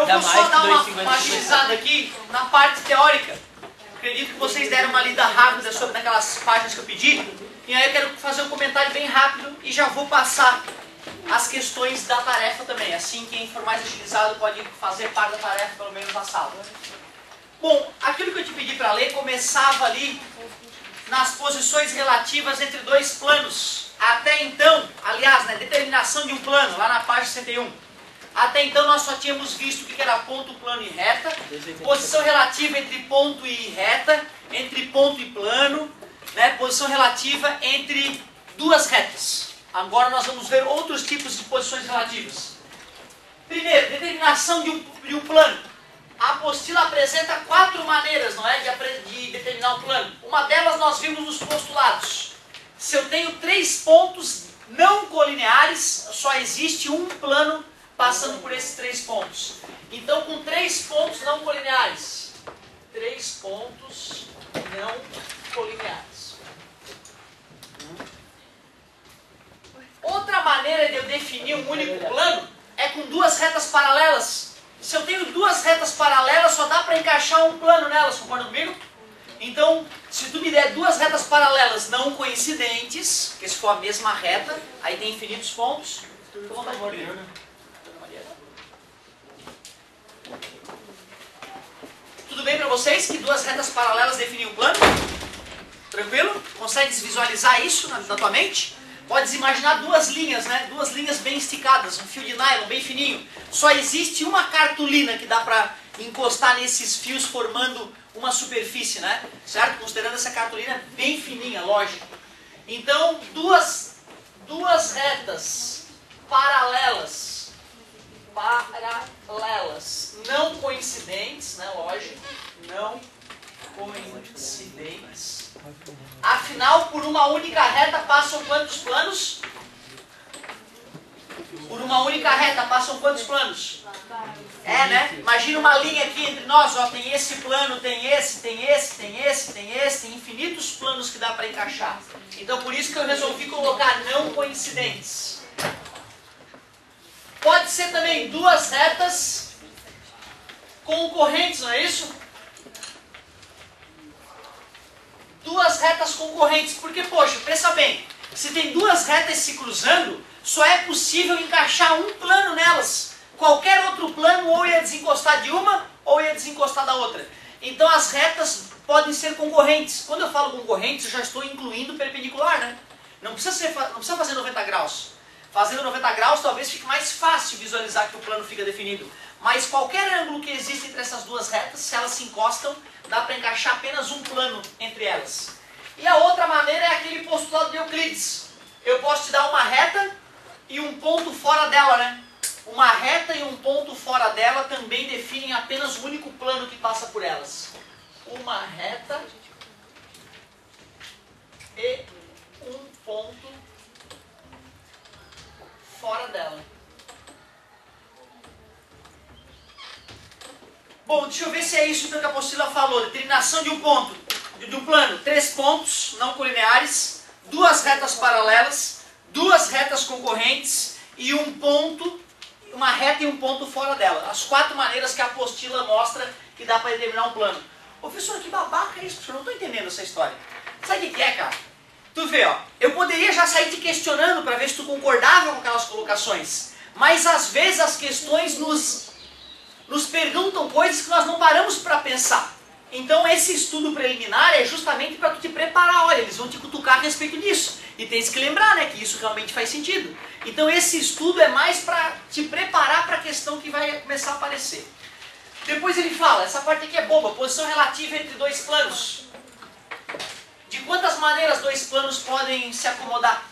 vou só dar uma agilizada aqui na parte teórica. Acredito que vocês deram uma lida rápida sobre aquelas páginas que eu pedi. E aí eu quero fazer um comentário bem rápido e já vou passar as questões da tarefa também. Assim, quem for mais agilizado pode fazer parte da tarefa, pelo menos na sala. Bom, aquilo que eu te pedi para ler começava ali nas posições relativas entre dois planos. Até então, aliás, né, determinação de um plano, lá na página 61. Até então nós só tínhamos visto o que era ponto, plano e reta. Posição relativa entre ponto e reta, entre ponto e plano. Né, posição relativa entre duas retas. Agora nós vamos ver outros tipos de posições relativas. Primeiro, determinação de um plano. A apostila apresenta 4 maneiras, não é, de determinar um plano. Uma delas nós vimos nos postulados. Se eu tenho 3 pontos não colineares, só existe um plano passando por esses 3 pontos. Então, com 3 pontos não colineares. 3 pontos não colineares. Outra maneira de eu definir um único plano é com 2 retas paralelas. Se eu tenho 2 retas paralelas, só dá para encaixar um plano nelas, concordam comigo? Então, se tu me der 2 retas paralelas não coincidentes, que se for a mesma reta, aí tem infinitos pontos. Tudo bem para vocês que 2 retas paralelas definem um plano? Tranquilo? Consegues visualizar isso na tua mente? Podes imaginar 2 linhas, né? 2 linhas bem esticadas, um fio de nylon bem fininho. Só existe uma cartolina que dá para encostar nesses fios formando uma superfície, né? Certo? Considerando essa cartolina bem fininha, lógico. Então, duas retas paralelas, não coincidentes, né? Lógico, não coincidentes. Afinal, por uma única reta passam quantos planos? Por uma única reta passam quantos planos? É, né? Imagina uma linha aqui entre nós, ó, tem esse plano, tem esse, tem infinitos planos que dá para encaixar. Então, por isso que eu resolvi colocar não coincidentes. Pode ser também 2 retas concorrentes, não é isso? 2 retas concorrentes, porque, poxa, pensa bem, se tem 2 retas se cruzando, só é possível encaixar um plano nelas. Qualquer outro plano ou ia desencostar de uma, ou ia desencostar da outra. Então as retas podem ser concorrentes. Quando eu falo concorrentes, eu já estou incluindo perpendicular, né? Não precisa fazer 90 graus. Fazendo 90 graus talvez fique mais fácil visualizar que o plano fica definido. Mas qualquer ângulo que existe entre essas 2 retas, se elas se encostam, dá para encaixar apenas um plano entre elas. E a outra maneira é aquele postulado de Euclides. Eu posso te dar uma reta e um ponto fora dela, né? Uma reta e um ponto fora dela também definem apenas o único plano que passa por elas. Uma reta e um ponto fora dela. Bom, deixa eu ver se é isso então que a apostila falou. Determinação de um ponto, de um plano. 3 pontos não colineares, 2 retas paralelas, 2 retas concorrentes e um ponto, uma reta e um ponto fora dela. As 4 maneiras que a apostila mostra que dá para determinar um plano. Ô, professor, que babaca é isso? Eu não estou entendendo essa história. Sabe o que é, cara? Tu vê, ó, eu poderia já sair te questionando para ver se tu concordava com aquelas colocações. Mas às vezes as questões nos perguntam coisas que nós não paramos para pensar. Então esse estudo preliminar é justamente para tu te preparar. Olha, eles vão te cutucar a respeito disso. E tens que lembrar, né, que isso realmente faz sentido. Então esse estudo é mais para te preparar para a questão que vai começar a aparecer. Depois ele fala, essa parte aqui é boba, posição relativa entre 2 planos. De quantas maneiras 2 planos podem se acomodar?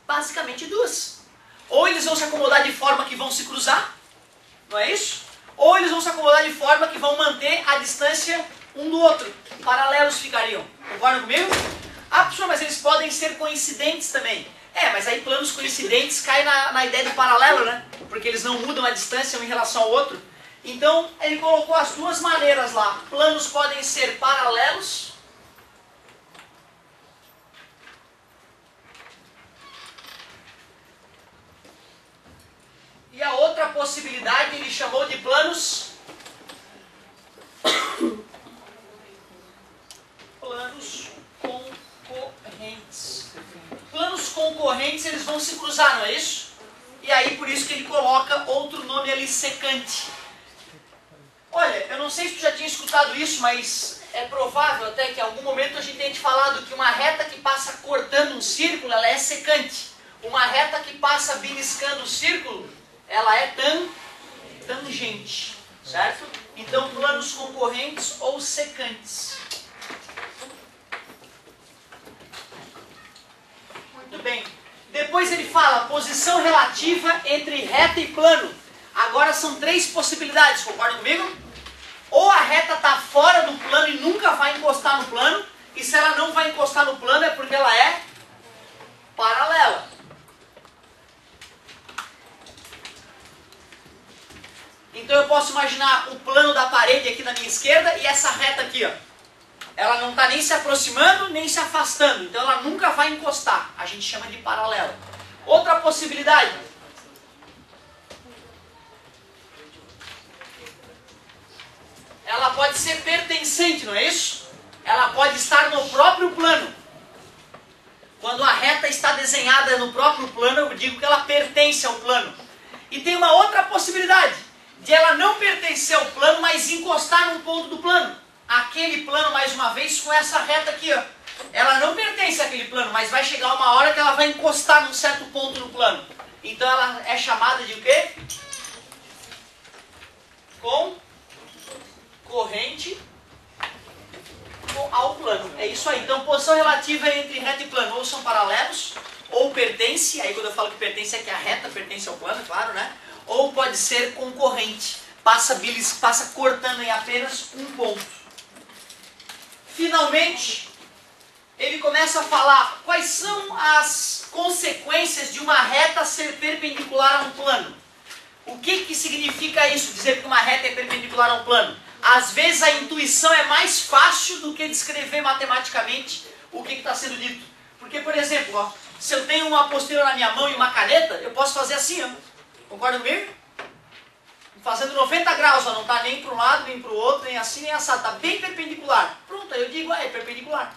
Basicamente 2. Ou eles vão se acomodar de forma que vão se cruzar, não é isso? Ou eles vão se acomodar de forma que vão manter a distância um do outro. Paralelos ficariam. Concordam comigo? Ah, professor, mas eles podem ser coincidentes também. É, mas aí planos coincidentes caem na ideia do paralelo, né? Porque eles não mudam a distância um em relação ao outro. Então, ele colocou as 2 maneiras lá. Planos podem ser paralelos. E a outra possibilidade ele chamou de planos concorrentes. Planos concorrentes, eles vão se cruzar, não é isso? E aí por isso que ele coloca outro nome ali, secante. Olha, eu não sei se tu já tinha escutado isso, mas é provável até que em algum momento a gente tenha te falado que uma reta que passa cortando um círculo, ela é secante. Uma reta que passa beliscando o círculo, ela é tangente, certo? Então, planos concorrentes ou secantes. Muito bem. Depois ele fala posição relativa entre reta e plano. Agora são três possibilidades, concordam comigo? Ou a reta está fora do plano e nunca vai encostar no plano, e se ela não vai encostar no plano é porque ela é paralela. Então eu posso imaginar o plano da parede aqui na minha esquerda e essa reta aqui, ó. Ela não está nem se aproximando, nem se afastando. Então ela nunca vai encostar. A gente chama de paralela. Outra possibilidade. Ela pode ser pertencente, não é isso? Ela pode estar no próprio plano. Quando a reta está desenhada no próprio plano, eu digo que ela pertence ao plano. E tem uma outra possibilidade. De ela não pertencer ao plano, mas encostar num ponto do plano. Aquele plano, mais uma vez, com essa reta aqui, ó. Ela não pertence àquele plano, mas vai chegar uma hora que ela vai encostar num certo ponto no plano. Então ela é chamada de o quê? Concorrente ao plano. É isso aí. Então, posição relativa entre reta e plano. Ou são paralelos, ou pertence. Aí quando eu falo que pertence é que a reta pertence ao plano, claro, né? Ou pode ser concorrente. Passa cortando em apenas um ponto. Finalmente, ele começa a falar quais são as consequências de uma reta ser perpendicular a um plano. O que significa isso, dizer que uma reta é perpendicular a um plano? Às vezes a intuição é mais fácil do que descrever matematicamente o que está sendo dito. Porque, por exemplo, ó, se eu tenho uma apostila na minha mão e uma caneta, eu posso fazer assim, ó. Concorda comigo? Fazendo 90 graus, ó, não está nem para um lado, nem para o outro, nem assim, nem assado. Está bem perpendicular. Pronto, aí eu digo, é perpendicular.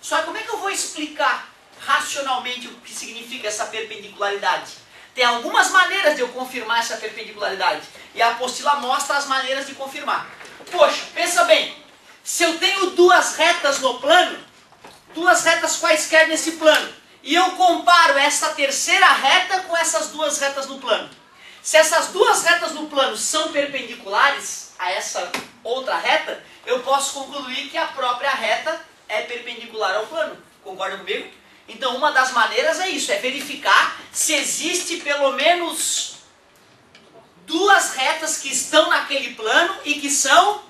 Só que como é que eu vou explicar racionalmente o que significa essa perpendicularidade? Tem algumas maneiras de eu confirmar essa perpendicularidade. E a apostila mostra as maneiras de confirmar. Poxa, pensa bem. Se eu tenho duas retas no plano, duas retas quaisquer nesse plano, e eu comparo essa terceira reta com essas duas retas no plano. Se essas duas retas no plano são perpendiculares a essa outra reta, eu posso concluir que a própria reta é perpendicular ao plano. Concorda comigo? Então uma das maneiras é isso, é verificar se existe pelo menos duas retas que estão naquele plano e que são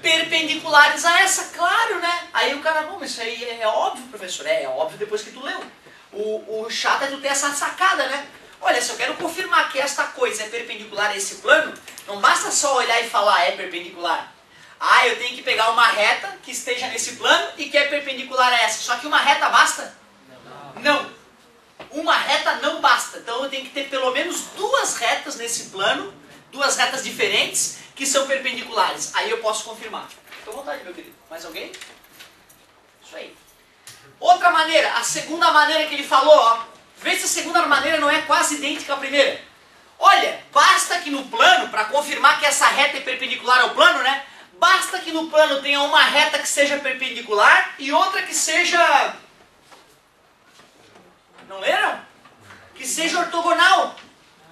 perpendiculares a essa. Claro, né? Aí o cara, bom, isso aí é óbvio, professor. É óbvio depois que tu leu. O chato é tu ter essa sacada, né? Olha, se eu quero confirmar que esta coisa é perpendicular a esse plano, não basta só olhar e falar é perpendicular. Ah, eu tenho que pegar uma reta que esteja nesse plano e que é perpendicular a essa. Só que uma reta basta? Não. Uma reta não basta. Então eu tenho que ter pelo menos duas retas nesse plano, duas retas diferentes, que são perpendiculares. Aí eu posso confirmar. Fica à vontade, meu querido. Mais alguém? Isso aí. Outra maneira, a segunda maneira que ele falou, ó. Vê se a segunda maneira não é quase idêntica à primeira. Olha, basta que no plano, para confirmar que essa reta é perpendicular ao plano, né? Basta que no plano tenha uma reta que seja perpendicular e outra que seja... Não leram? Que seja ortogonal.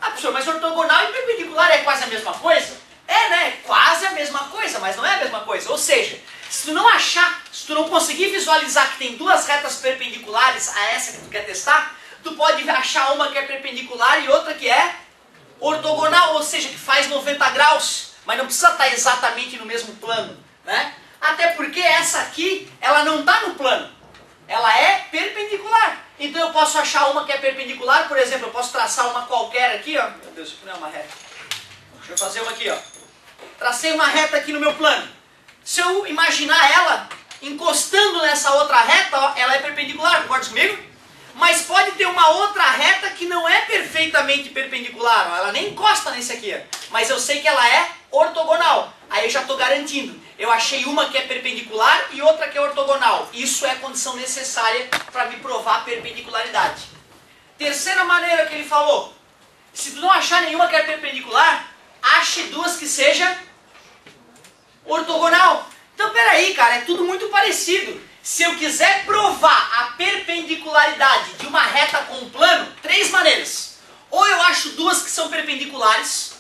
Ah, professor, mas ortogonal e perpendicular é quase a mesma coisa? É, né? Quase a mesma coisa, mas não é a mesma coisa. Ou seja, se tu não achar, se tu não conseguir visualizar que tem duas retas perpendiculares a essa que tu quer testar, tu pode achar uma que é perpendicular e outra que é ortogonal, ou seja, que faz 90 graus, mas não precisa estar exatamente no mesmo plano, né? Até porque essa aqui, ela não está no plano, ela é perpendicular. Então eu posso achar uma que é perpendicular, por exemplo, eu posso traçar uma qualquer aqui, ó. Meu Deus, isso não é uma reta. Deixa eu fazer uma aqui, ó. Tracei uma reta aqui no meu plano. Se eu imaginar ela encostando nessa outra reta, ó, ela é perpendicular, concorda comigo? Mas pode ter uma outra reta que não é perfeitamente perpendicular, ó, ela nem encosta nesse aqui, ó, mas eu sei que ela é ortogonal. Aí eu já estou garantindo, eu achei uma que é perpendicular e outra que é ortogonal. Isso é condição necessária para me provar a perpendicularidade. Terceira maneira que ele falou, se tu não achar nenhuma que é perpendicular, ache duas que seja ortogonal. Então peraí, cara, é tudo muito parecido. Se eu quiser provar a perpendicularidade de uma reta com um plano, três maneiras. Ou eu acho duas que são perpendiculares,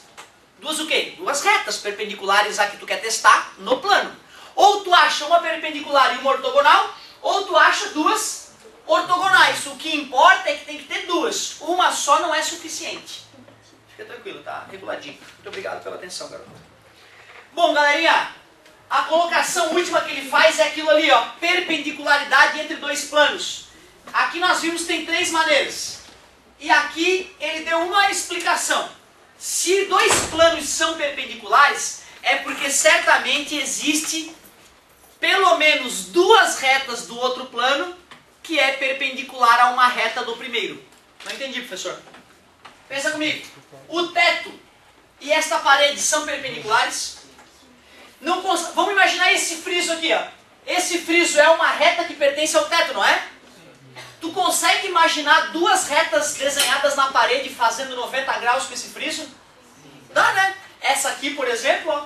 duas o quê? Duas retas perpendiculares a que tu quer testar no plano. Ou tu acha uma perpendicular e uma ortogonal, ou tu acha duas ortogonais. O que importa é que tem que ter duas. Uma só não é suficiente. Fica tranquilo, tá? Reguladinho. Muito obrigado pela atenção, garoto. Bom, galerinha, a colocação última que ele faz é aquilo ali, ó, perpendicularidade entre dois planos. Aqui nós vimos que tem três maneiras. E aqui ele deu uma explicação. Se dois planos são perpendiculares, é porque certamente existe pelo menos duas retas do outro plano que é perpendicular a uma reta do primeiro. Não entendi, professor. Pensa comigo. O teto e esta parede são perpendiculares? Não vamos imaginar esse friso aqui, ó. Esse friso é uma reta que pertence ao teto, não é? Tu consegue imaginar duas retas desenhadas na parede fazendo 90 graus com esse friso? Dá, né? Essa aqui, por exemplo, ó.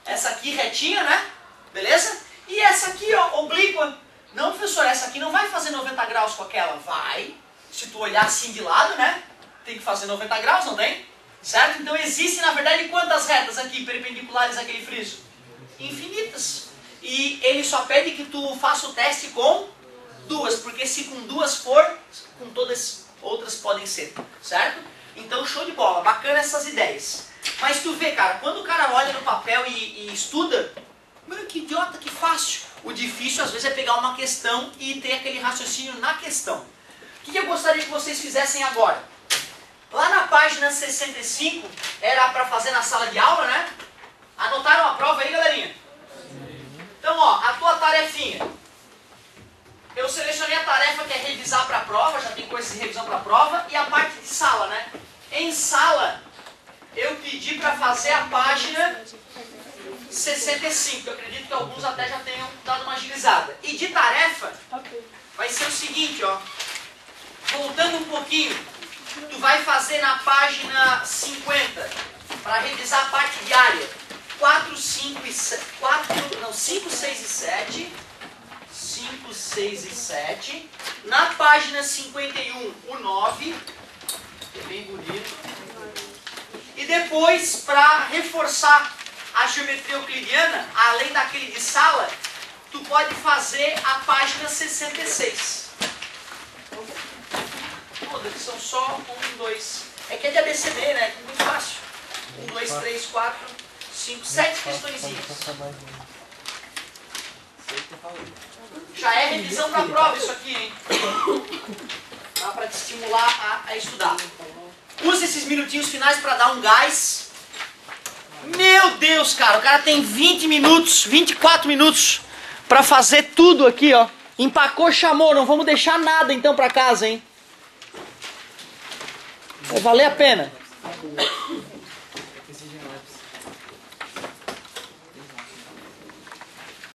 Essa aqui retinha, né? Beleza? E essa aqui, ó, oblíqua. Não, professor, essa aqui não vai fazer 90 graus com aquela. Vai. Se tu olhar assim de lado, né? Tem que fazer 90 graus, não tem? Certo? Então existem, na verdade, quantas retas aqui perpendiculares àquele friso? Infinitas. E ele só pede que tu faça o teste com duas, porque se com duas for, com todas outras podem ser, certo? Então show de bola, bacana essas ideias. Mas tu vê, cara, quando o cara olha no papel e estuda, mano, que idiota, que fácil. O difícil às vezes é pegar uma questão e ter aquele raciocínio na questão. O que eu gostaria que vocês fizessem agora? Lá na página 65, era para fazer na sala de aula, né? Anotaram a prova aí, galerinha? Então, ó, a tua tarefinha. Eu selecionei a tarefa que é revisar para a prova, já tem coisas de revisão para a prova, e a parte de sala, né? Em sala, eu pedi para fazer a página 65. Eu acredito que alguns até já tenham dado uma agilizada. E de tarefa, vai ser o seguinte, ó. Voltando um pouquinho, tu vai fazer na página 50, para revisar a parte diária. 5, 6 e 7. 5, 6 e 7. Na página 51, o 9. Que é bem bonito. E depois, para reforçar a geometria euclidiana, além daquele de sala, tu pode fazer a página 66. Todas que são só 1, 2. É que é de ABCD, né? É muito fácil. 1, 2, 3, 4, 5, 7 questõezinhas. Já é revisão para a prova isso aqui, hein? Dá para te estimular a estudar. Use esses minutinhos finais para dar um gás. Meu Deus, cara, o cara tem 20 minutos, 24 minutos para fazer tudo aqui, ó. Empacou, chamou, não vamos deixar nada então para casa, hein? Vai valer a pena.